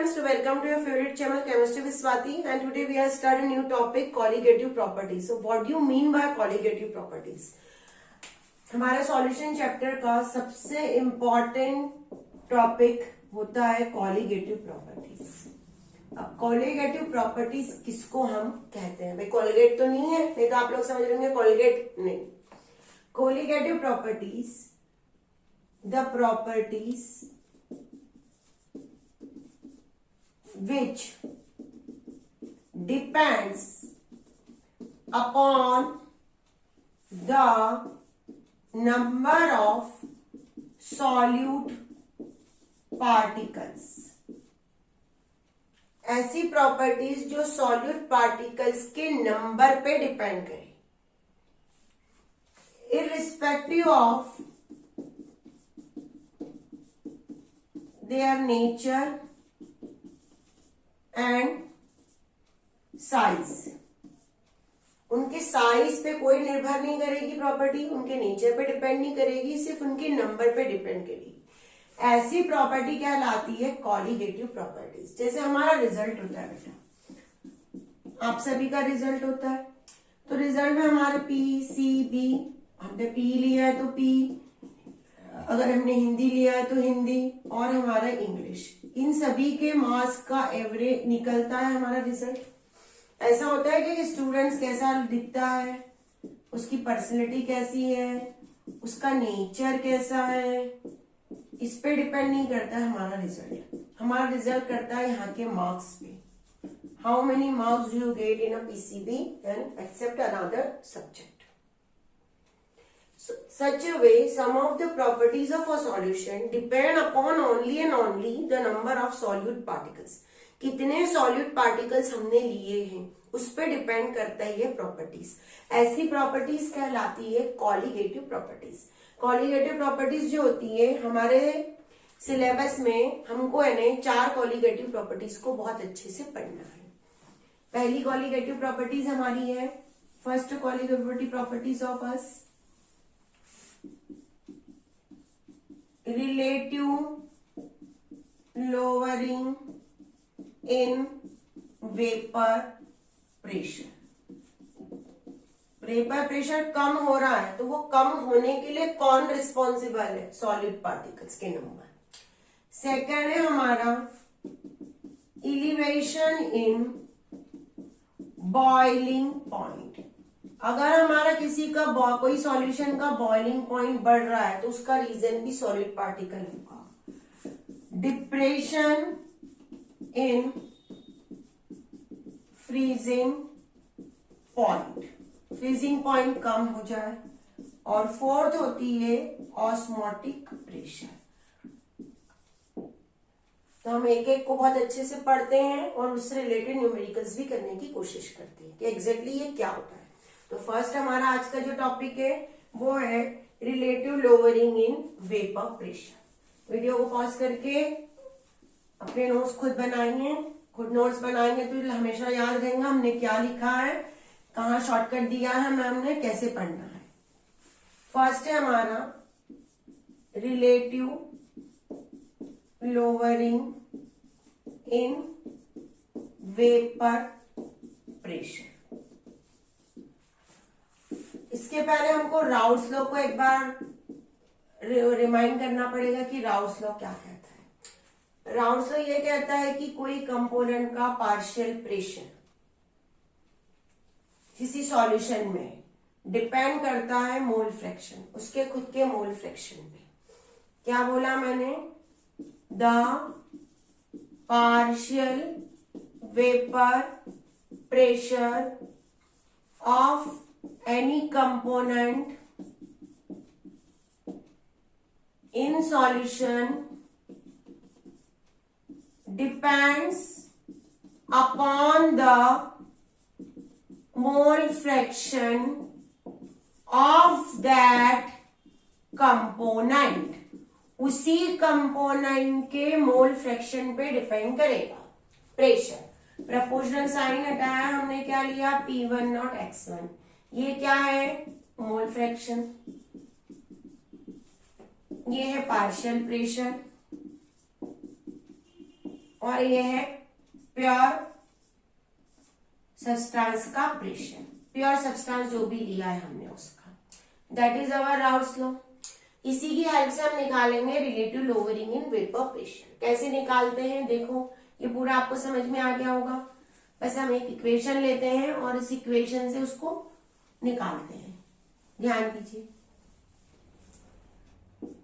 students, welcome to your favorite channel Chemistry with Swati, and today we have started a new topic colligative properties. So what do you mean by colligative properties? हमारे solution chapter का सबसे important topic होता है colligative properties. अब colligative properties किसको हम कहते हैं? भाई कॉलिगेट तो नहीं है, नहीं तो आप लोग समझ रहे होंगे कॉलिगेट नहीं। Colligative properties, the properties which depends upon the number of solute particles। ऐसी प्रॉपर्टीज जो सॉल्यूट पार्टिकल्स के नंबर पे डिपेंड करे, irrespective of their nature and size. उनके साइज पे कोई निर्भर नहीं करेगी प्रॉपर्टी, उनके नेचर पे डिपेंड नहीं करेगी, सिर्फ उनके नंबर पे डिपेंड करेगी। ऐसी प्रॉपर्टी कहलाती है कॉलिगेटिव प्रॉपर्टीज। जैसे हमारा रिजल्ट होता है बेटा, आप सभी का रिजल्ट होता है, तो रिजल्ट में हमारे पी सी बी, हमने पी लिया है तो पी, अगर हमने हिंदी लिया है तो हिंदी, और हमारा इंग्लिश, इन सभी के मार्क्स का एवरेज निकलता है हमारा रिजल्ट। ऐसा होता है कि स्टूडेंट्स कैसा दिखता है, उसकी पर्सनैलिटी कैसी है, उसका नेचर कैसा है, इस पे डिपेंड नहीं करता है हमारा रिजल्ट। हमारा रिजल्ट करता है यहाँ के मार्क्स पे। How many marks do you get in a PCB and except another subject. Such a way, some of the properties of a solution depend upon only and only the number of solute particles। कितने solute particles हमने लिए हैं उस पर depend करता है ये properties. ऐसी प्रॉपर्टीज कहलाती है कॉलिगेटिव प्रॉपर्टीज। कॉलिगेटिव प्रॉपर्टीज जो होती है हमारे सिलेबस में, हमको है 4 कॉलिगेटिव प्रॉपर्टीज को बहुत अच्छे से पढ़ना है। पहली कॉलिगेटिव प्रॉपर्टीज हमारी है, first colligative properties of us, relative lowering in vapor pressure। Vapour pressure कम हो रहा है तो वो कम होने के लिए कौन रिस्पॉन्सिबल है? सॉलिड पार्टिकल्स के नंबर। सेकेंड है हमारा एलिवेशन इन बॉइलिंग पॉइंट। अगर हमारा किसी का कोई सॉल्यूशन का बॉइलिंग पॉइंट बढ़ रहा है तो उसका रीजन भी सॉलिड पार्टिकल होगा। Depression in freezing point, freezing point कम हो जाए। और फोर्थ होती है ऑस्मोटिक प्रेशर। तो हम एक एक को बहुत अच्छे से पढ़ते हैं और उससे रिलेटेड न्यूमेरिकल्स भी करने की कोशिश करते हैं कि एग्जैक्टली ये क्या होता है। तो फर्स्ट हमारा आज का जो टॉपिक है वो है relative lowering in vapour pressure. Video को पॉज करके अपने नोट्स खुद बनाइए, खुद नोट्स बनाएंगे तो हमेशा याद रहेगा हमने क्या लिखा है, कहाँ शॉर्टकट दिया है मैम ने, कैसे पढ़ना है। फर्स्ट है हमारा relative lowering in vapour pressure. इसके पहले हमको राउल्स लॉ को एक बार रिमाइंड करना पड़ेगा कि राउल्स लॉ क्या कहता है। राउल्स लॉ ये कहता है कि कोई कंपोनेंट का पार्शियल प्रेशर किसी सॉल्यूशन में डिपेंड करता है मोल फ्रैक्शन, उसके खुद के मोल फ्रैक्शन पे। क्या बोला मैंने? The partial vapour pressure of any component in solution depends upon the mole fraction of that component। उसी कंपोनेंट के मोल फ्रैक्शन पे डिपेंड करेगा प्रेशर। प्रपोर्शनल साइन हटाया, हमने क्या लिया? P1 not X1। ये क्या है? Mole fraction. ये है पार्शियल प्रेशर। और ये है प्योर सब्सटेंस का प्रेशर, प्योर सब्सटेंस जो भी लिया है हमने उसका। That is our Raoult's law. इसी की हेल्प से हम निकालेंगे relative lowering in vapour pressure. कैसे निकालते हैं देखो, ये पूरा आपको समझ में आ गया होगा। बस हम एक इक्वेशन लेते हैं और इस इक्वेशन से उसको निकालते हैं। ध्यान दीजिए,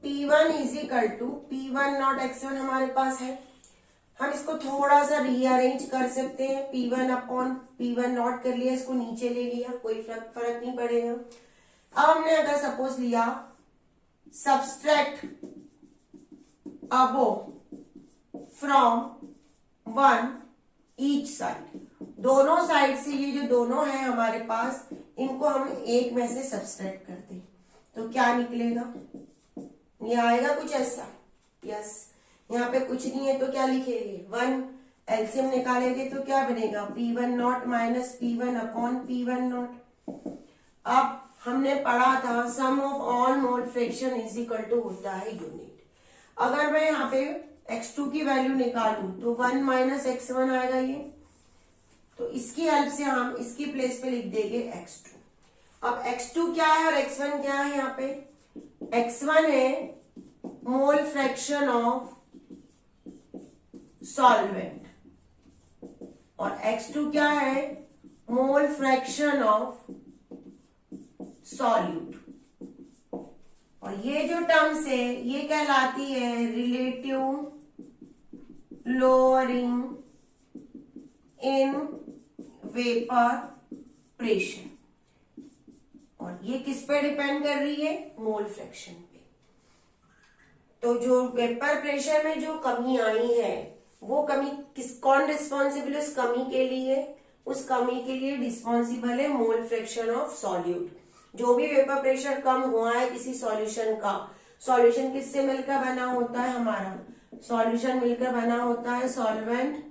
P1 is equal to P1 not X1 हमारे पास है। हम इसको थोड़ा सा रीअरेंज कर सकते हैं। P1 अपॉन P1 नॉट कर लिया, इसको नीचे ले लिया, कोई फर्क नहीं पड़ेगा। अब हमने अगर सपोज लिया subtract above from one each side, दोनों साइड से ये जो दोनों है हमारे पास, इनको हम एक में से सब्सट्रैक्ट कर दें तो क्या निकलेगा, ये आएगा कुछ ऐसा। यस, यहाँ पे कुछ नहीं है तो क्या लिखेंगे 1, एलसीएम निकालेंगे तो क्या बनेगा P1 naught minus P1 upon P1 not. अब हमने पढ़ा था sum of all mole fraction is equal to होता है यूनिट। अगर मैं यहाँ पे x2 की वैल्यू निकालूं तो 1 माइनस x1 आएगा ये, तो इसकी हेल्प से हम इसकी प्लेस पे लिख देंगे x2। अब x2 क्या है और x1 क्या है, यहाँ पे x1 है मोल फ्रैक्शन ऑफ सॉल्वेंट और x2 क्या है मोल फ्रैक्शन ऑफ सॉल्यूट। और ये जो टर्म्स है ये कहलाती है relative lowering in vapour pressure. और ये किस पे डिपेंड कर रही है, मोल फ्रैक्शन पे। तो जो वेपर प्रेशर में जो कमी आई है वो कमी कौन रिस्पॉन्सिबल है उस कमी के लिए, उस कमी के लिए रिस्पॉन्सिबल है मोल फ्रैक्शन ऑफ सॉल्यूट। जो भी वेपर प्रेशर कम हुआ है किसी सॉल्यूशन का, सॉल्यूशन किससे मिलकर बना होता है हमारा, सॉल्यूशन मिलकर बना होता है सॉल्वेंट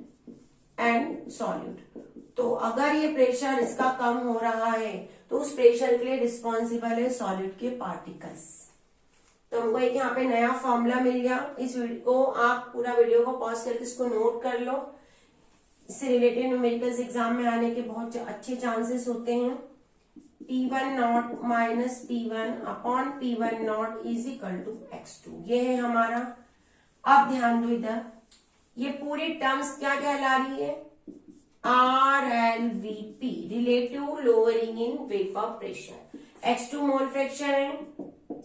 एंड सॉल्यूट। तो अगर ये प्रेशर इसका कम हो रहा है तो उस प्रेशर के लिए रिस्पॉन्सिबल है सॉल्यूट के पार्टिकल्स। तो हमको एक यहाँ पे नया फॉर्मूला मिल गया। इस वीडियो को आप पूरा वीडियो को पॉज करके इसको नोट कर लो, इससे रिलेटेड न्यूमेरिकल्स एग्जाम में आने के बहुत अच्छे चांसेस होते हैं। P1 naught minus P1 upon P1 naught is equal to x2, ये है हमारा। अब ध्यान दो इधर, ये पूरी टर्म्स क्या कहला रही है, RLVP relative lowering in vapour pressure. x2 mole fraction है,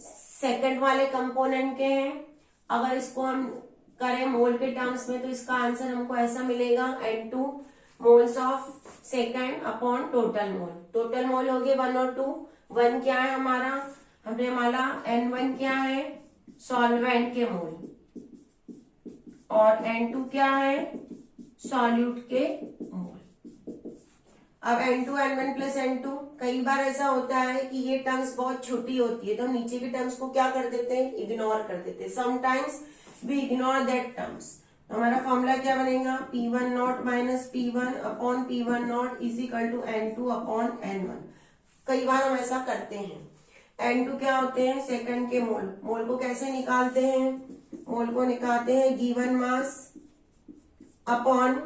सेकंड वाले कंपोनेंट के हैं। अगर इसको हम करें मोल के टर्म्स में तो इसका आंसर हमको ऐसा मिलेगा N2 moles of second upon total mole. Total mole हो गए 1 और 2। 1 क्या है हमारा, हमने हमारा N1 क्या है सॉल्वेंट के मोल और N2 क्या है सॉल्यूट के मोल। अब N2 N1 प्लस N2, कई बार ऐसा होता है कि ये टर्म्स बहुत छोटी होती है तो हम नीचे की टर्म्स को क्या कर देते हैं, इग्नोर कर देते हैं। Sometimes we ignore that terms. हमारा फॉर्मूला क्या बनेगा, P1 naught minus P1 upon P1 naught is equal to N2 upon N1। कई बार हम ऐसा करते हैं। N2 क्या होते हैं सेकंड के मोल। मोल को कैसे निकालते हैं, मोल को निकालते हैं given mass upon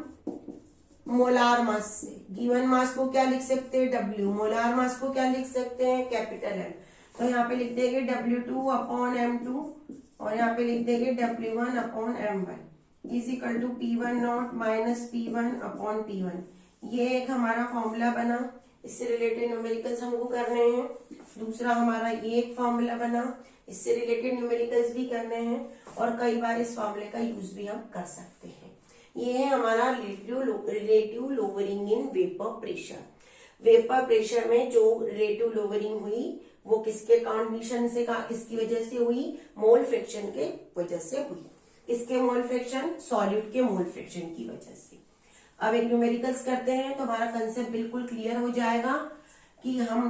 molar mass से। गिवन मास को क्या लिख सकते हैं W, मोलार मास को क्या लिख सकते हैं कैपिटल M। तो यहाँ पे लिख देंगे W2 अपॉन M2 और यहाँ पे लिख देंगे W1 upon M1 is equal to P1 naught minus P1 upon P1। ये एक हमारा फॉर्मूला बना, इससे रिलेटेड न्यूमेरिकल्स हमको करने हैं। दूसरा हमारा ये एक फॉर्मूला बना, इससे रिलेटेड न्यूमेरिकल्स भी करने हैं और कई बार इस फॉर्मूले का यूज भी हम कर सकते हैं। ये है हमारा relative lowering in vapour pressure. Vapour pressure में जो रिलेटिव लोअरिंग हुई वो किसके कंडीशन से, किसकी वजह से हुई, मोल फ्रैक्शन के वजह से हुई। इसके मोल फ्रैक्शन सॉल्यूट के मोल फ्रैक्शन की वजह से। अब एक न्यूमेरिकल्स करते हैं तो हमारा कंसेप्ट बिल्कुल क्लियर हो जाएगा कि हम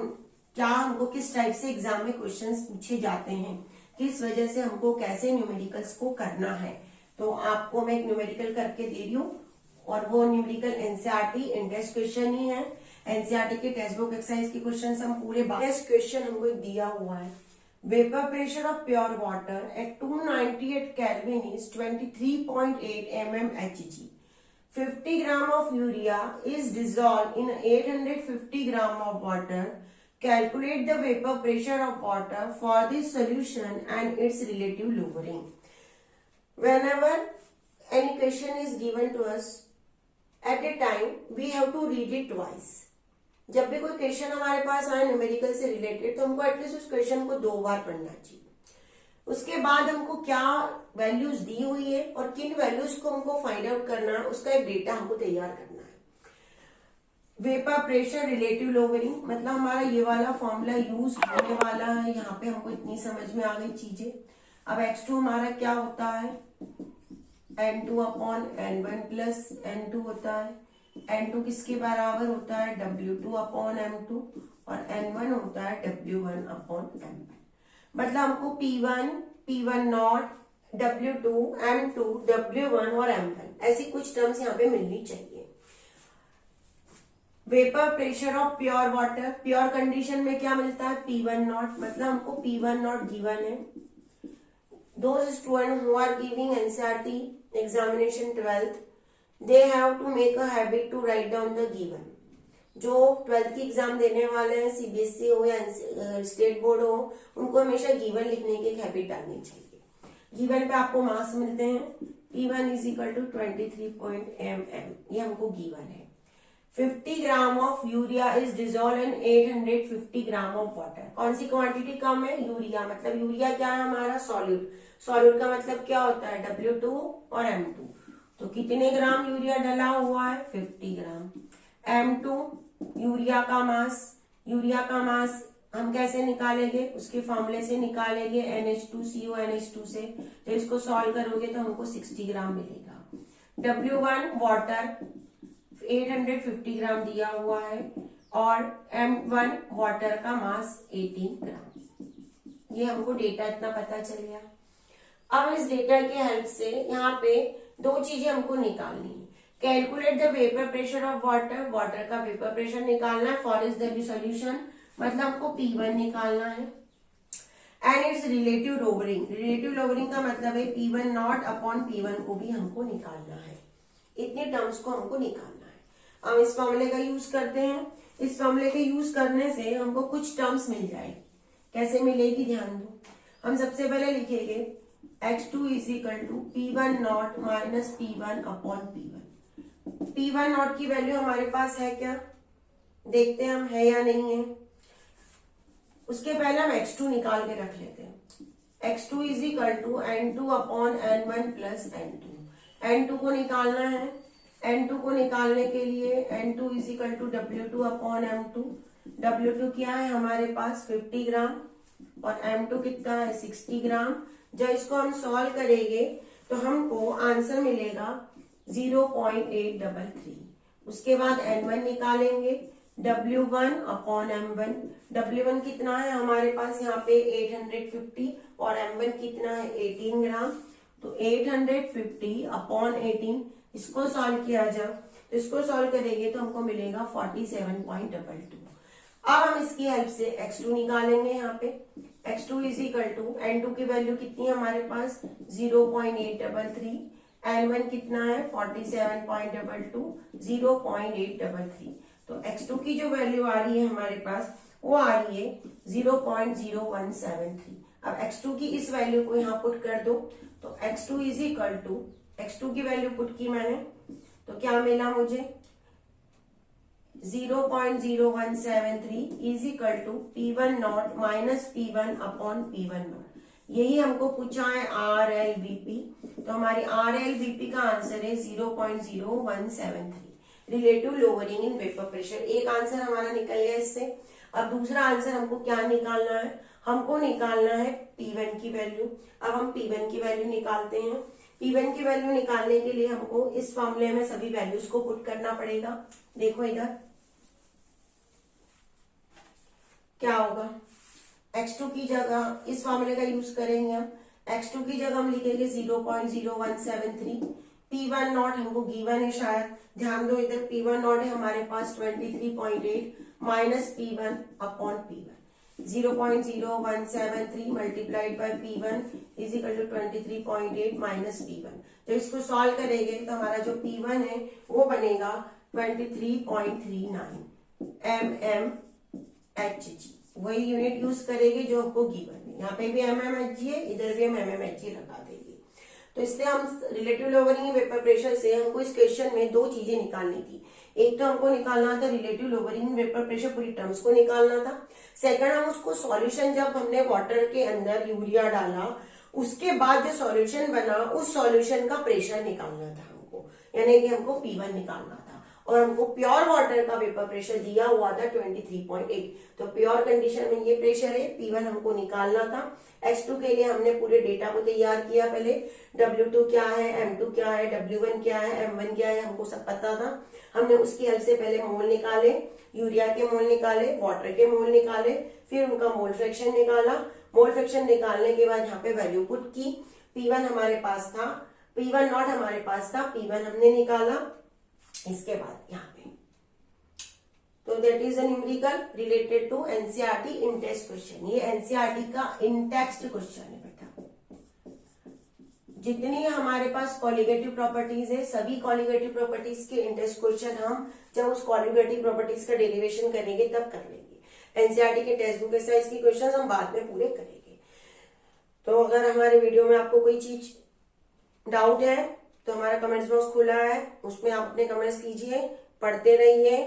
क्या, हमको किस टाइप से एग्जाम में क्वेश्चंस पूछे जाते हैं, किस वजह से हमको कैसे न्यूमेरिकल्स को करना है। तो आपको मैं एक न्यूमेरिकल करके दे रही हूँ और वो न्यूमेरिकल एनसीईआरटी इंडेक्स क्वेश्चन ही है। एनसीईआरटी के टेक्स्ट बुक एक्सरसाइज के क्वेश्चन हम पूरे टेस्ट क्वेश्चन हमको दिया हुआ है। Vapour pressure of pure water at 298 kelvin is 23.8 mmHg। 50 gram of urea is dissolved in 850 gram of water. Calculate the vapor pressure of water for this solution and its relative lowering. Whenever any question is given to us, at a time we have to read it twice. जब भी कोई question हमारे पास आए numerical से related, तो हमको at least उस question को 2 बार पढ़ना चाहिए. उसके बाद हमको क्या वैल्यूज दी हुई है और किन वैल्यूज को हमको फाइंड आउट करना है, उसका एक डेटा हमको तैयार करना है. वेपर प्रेशर रिलेटिव लोवरिंग मतलब हमारा ये वाला फॉर्मूला यूज होने वाला है. यहाँ पे हमको इतनी समझ में आ गई चीजें. अब x2 हमारा क्या होता है, n2 upon n1 plus n2 होता है. n2 किसके बराबर होता है, w2 अपॉन m2 और n1 होता है w1 अपॉन m1. मतलब हमको P1, P1 not, W2, M2, W1 और M1 ऐसी कुछ टर्म्स यहाँ पे मिलनी चाहिए. Vapour pressure of pure water, pure condition में क्या मिलता है, P1 नॉट. मतलब हमको P1 नॉट गिवन है. Those students who are giving NCERT examination 12th, they have to make a habit to write down the given. जो 12th की exam देने वाले हैं, सीबीएसई हो या स्टेट बोर्ड हो, उनको हमेशा गिवन लिखने की एक हैबिट डालनी चाहिए. गिवन पे आपको मार्क्स मिलते हैं. P1 is equal to 23.mm, ये हमको गिवन है. 50 gram of urea is dissolve in 850 gram of water. कौन सी क्वांटिटी कम है, यूरिया. मतलब यूरिया क्या है हमारा, सॉल्यूट. सॉल्यूट का मतलब क्या होता है, W2 और M2. तो कितने ग्राम यूरिया डला हुआ है, 50 ग्राम. M2 यूरिया का मास. यूरिया का मास हम कैसे निकालेंगे, उसके फॉर्मूले से निकालेंगे, NH2CO NH2 से. तो इसको सॉल्व करोगे तो हमको 60 ग्राम मिलेगा. W1 वाटर 850 ग्राम दिया हुआ है और M1 वाटर का मास 18 ग्राम. ये हमको डेटा इतना पता चल गया. अब इस डेटा की हेल्प से यहाँ पे 2 चीजें हमको निकालनी है. Calculate the vapour pressure of water, water का वेपर प्रेशर निकालना है. फॉर इज द सोल्यूशन मतलब हमको P1 निकालना है. And it's relative lowering, relative lowering का मतलब है P1 नॉट अपॉन P1 को भी हमको निकालना है. इतने टर्म्स को हमको निकालना है. हम इस फॉर्मूले का यूज करते हैं. इस फॉर्मूले के यूज करने से हमको कुछ टर्म्स मिल जाएगी. कैसे मिलेगी, ध्यान दो. हम सबसे पहले लिखेंगे x2 is equal to P1 naught minus P1 upon P1. P1 naught की वैल्यू हमारे पास है क्या, देखते हैं हम है या नहीं है. उसके पहले हम x2 निकाल के रख लेते हैं. x2 is equal to n2 upon n1 plus n2. n2 को निकालना है. n2 को निकालने के लिए n2 is equal to W2 upon M2. W2 क्या है हमारे पास 50 ग्राम और M2 कितना है 60 ग्राम. जब इसको हम सॉल्व करेंगे तो हमको आंसर मिलेगा 0.833. उसके बाद N1 निकालेंगे, W1 अपॉन M1. W1 कितना है हमारे पास यहाँ पे 850 और M1 कितना है 18 ग्राम. तो 850 अपॉन 18 इसको सॉल्व किया जाए तो इसको सॉल्व करेंगे तो हमको मिलेगा 47.22. अब हम इसकी हेल्प से x2 निकालेंगे. यहाँ पे x2 is equal to n2 की वैल्यू कितनी है हमारे पास 0.833. n1 कितना है 47.22, 0.833. तो x2 की जो वैल्यू आ रही है हमारे पास वो आ रही है 0.0173. अब x2 की इस वैल्यू को यहाँ पुट कर दो तो x2 is equal to, x2 की वैल्यू पुट की मैंने तो क्या मिला मुझे 0.0173 is equal to P1 naught minus P1 upon P1 naught. यही हमको पूछा है RLVP. तो हमारी RLVP का आंसर है 0.0173. Relative lowering in vapour pressure. एक आंसर हमारा निकल गया इससे. अब दूसरा आंसर हमको क्या निकालना है, हमको निकालना है P1 की वैल्यू. अब हम P1 की वैल्यू निकालते हैं. P1 की वैल्यू निकालने के लिए हमको इस फॉर्मूले में सभी वैल्यूज को पुट करना पड़ेगा. देखो इधर क्या होगा, x2 की जगह इस फॉर्मूले का यूज करेंगे हम. x2 की जगह हम लिखेंगे 0.0173. P1 नॉट हमको गिवन है शायद, ध्यान दो इधर P1 नॉट है हमारे पास 23.8 minus P1 upon P1. 0.0173 multiplied by P1 is equal to 23.8 minus P1। जब इसको सॉल्व करेंगे तो हमारा जो P1 है वो बनेगा 23.39 mmHg। वही यूनिट यूज करेंगे जो हमको गिवन है, यहाँ पे भी mmHg है, इधर भी हम mmHg लगा देंगे। तो इसलिए हम रिलेटिव लोअरिंग वेपर प्रेशर से हमको इस क्वेश्चन में दो चीजें निकालनी थी। एक तो हमको निकालना था रिलेटिव लोअरिंग वेपर प्रेशर, पूरी टर्म्स को निकालना था। सेकंड, हम उसको सॉल्यूशन जब हमने वाटर के अंदर यूरिया डाला उसके बाद जो सॉल्यूशन बना उस सॉल्यूशन का प्रेशर निकालना था हमको, यानी कि हमको P1 निकालना था। और हमको प्योर वाटर का वेपर प्रेशर दिया हुआ था 23.8। तो प्योर कंडीशन में ये प्रेशर है, P1 हमको निकालना था। H2 के लिए हमने पूरे डेटा को तैयार किया पहले, W2 क्या है, M2 क्या है, W1 क्या है, M1 क्या है, हमको सब पता था। हमने उसकी हेल्प से पहले मोल निकाले, यूरिया के मोल निकाले, वाटर के मोल निकाले, फिर उनका मोल फ्रैक्शन निकाला। मोल फ्रैक्शन निकालने के बाद यहाँ पे वैल्यू पुट की। P1 हमारे पास था, P1 नॉट हमारे पास था, P1 हमने निकाला। इसके बाद यहाँ पे तो that is a numerical related to NCERT in text question. ये एनसीईआरटी का इन टेक्स्ट क्वेश्चन है बेटा। जितनी हमारे पास कॉलिगेटिव प्रॉपर्टीज है, सभी कॉलिगेटिव प्रॉपर्टीज के इन टेक्स्ट क्वेश्चन हम जब उस कॉलिगेटिव प्रॉपर्टीज का डेरिवेशन करेंगे तब कर लेंगे। एनसीईआरटी के टेक्स्ट बुक एक्सरसाइज के क्वेश्चन हम बाद में पूरे करेंगे। तो अगर हमारे वीडियो में आपको कोई चीज डाउट है तो हमारा कमेंट्स बॉक्स खुला है, उसमें आप अपने कमेंट्स कीजिए, पढ़ते रहिए।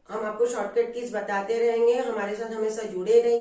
हम आपको शॉर्टकट कीज बताते रहेंगे, हमारे साथ हमेशा जुड़े रहिए।